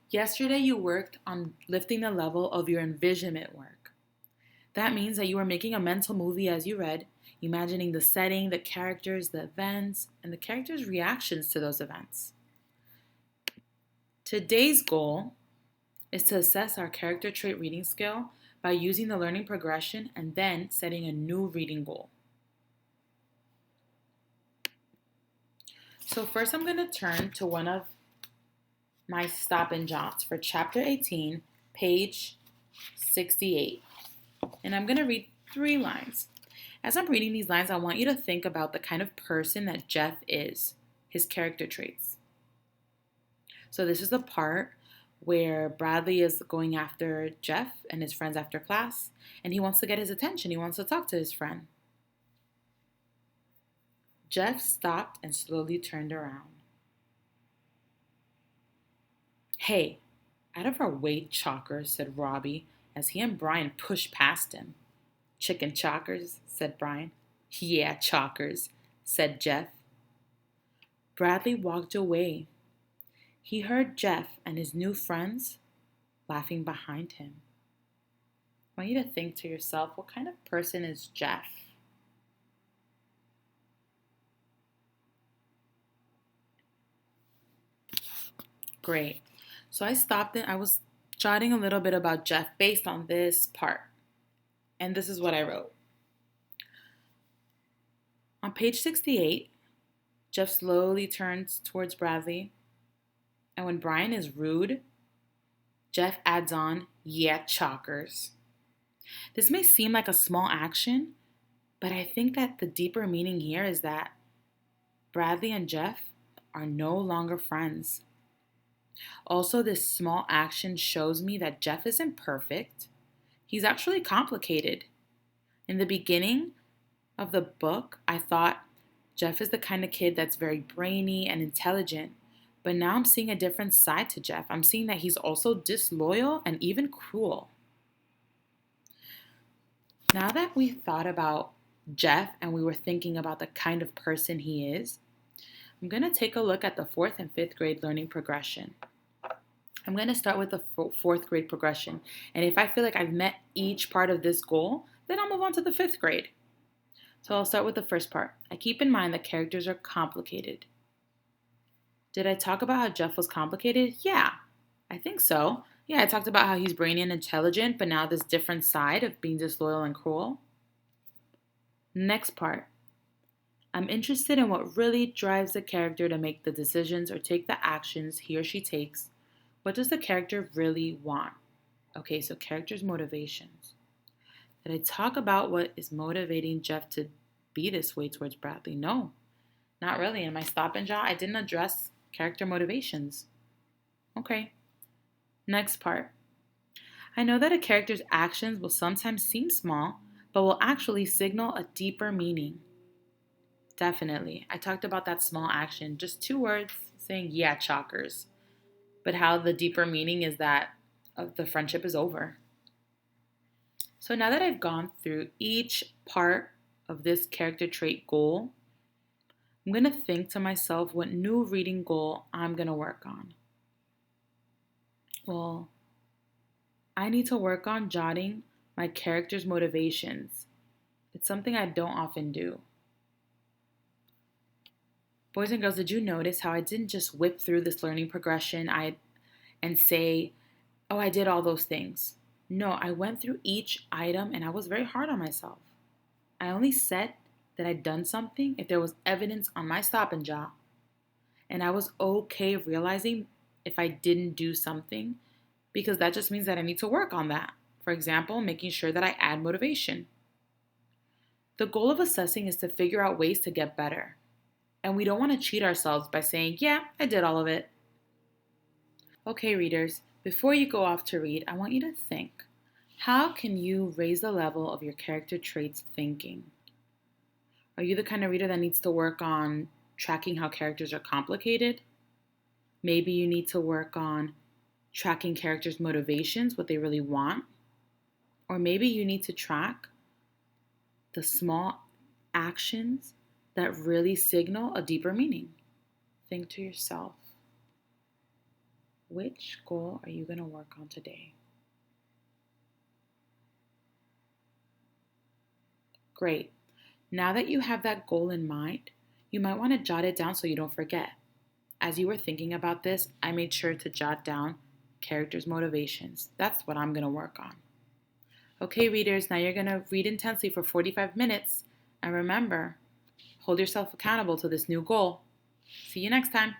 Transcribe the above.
Yesterday, you worked on lifting the level of your envisionment work. That means that you are making a mental movie as you read, imagining the setting, the characters, the events, and the characters' reactions to those events. Today's goal is to assess our character trait reading skill by using the learning progression and then setting a new reading goal. So, first, I'm going to turn to one of my stop and jots for chapter 18, page 68. And I'm going to read 3 lines. As I'm reading these lines, I want you to think about the kind of person that Jeff is, his character traits. So this is the part where Bradley is going after Jeff and his friends after class, and he wants to get his attention. He wants to talk to his friend. Jeff stopped and slowly turned around. "Hey, out of our way, Chalkers," said Robbie as he and Brian pushed past him. "Chicken Chalkers," said Brian. "Yeah, Chalkers," said Jeff. Bradley walked away. He heard Jeff and his new friends laughing behind him. I want you to think to yourself, what kind of person is Jeff? Great. So I stopped and I was jotting a little bit about Jeff based on this part. And this is what I wrote. On page 68, Jeff slowly turns towards Bradley. And when Brian is rude, Jeff adds on, "Yeah, Chalkers." This may seem like a small action, but I think that the deeper meaning here is that Bradley and Jeff are no longer friends. Also, this small action shows me that Jeff isn't perfect. He's actually complicated. In the beginning of the book, I thought Jeff is the kind of kid that's very brainy and intelligent. But now I'm seeing a different side to Jeff. I'm seeing that he's also disloyal and even cruel. Now that we thought about Jeff and we were thinking about the kind of person he is, I'm going to take a look at the 4th and 5th grade learning progression. I'm going to start with the 4th grade progression. And if I feel like I've met each part of this goal, then I'll move on to the 5th grade. So I'll start with the first part. I keep in mind that characters are complicated. Did I talk about how Jeff was complicated? Yeah, I think so. Yeah, I talked about how he's brainy and intelligent, but now this different side of being disloyal and cruel. Next part. I'm interested in what really drives the character to make the decisions or take the actions he or she takes. What does the character really want? Okay, so character's motivations. Did I talk about what is motivating Jeff to be this way towards Bradley? No, not really. In my stop and jot, I didn't address character motivations. Okay. Next part. I know that a character's actions will sometimes seem small, but will actually signal a deeper meaning. Definitely. I talked about that small action, just 2 words saying, "Yeah, Chalkers." But how the deeper meaning is that the friendship is over. So now that I've gone through each part of this character trait goal, I'm going to think to myself what new reading goal I'm going to work on. Well, I need to work on jotting my character's motivations. It's something I don't often do. Boys and girls, did you notice how I didn't just whip through this learning progression and say, "Oh, I did all those things"? No, I went through each item and I was very hard on myself. I only said that I'd done something if there was evidence on my stop and jot. And I was okay realizing if I didn't do something because that just means that I need to work on that. For example, making sure that I add motivation. The goal of assessing is to figure out ways to get better. And we don't want to cheat ourselves by saying, "Yeah, I did all of it." Okay, readers, before you go off to read, I want you to think. How can you raise the level of your character traits thinking? Are you the kind of reader that needs to work on tracking how characters are complicated? Maybe you need to work on tracking characters' motivations, what they really want. Or maybe you need to track the small actions that really signal a deeper meaning. Think to yourself. Which goal are you going to work on today? Great. Now that you have that goal in mind, you might want to jot it down so you don't forget. As you were thinking about this, I made sure to jot down characters' motivations. That's what I'm going to work on. Okay, readers, now you're going to read intensely for 45 minutes. And remember, hold yourself accountable to this new goal. See you next time.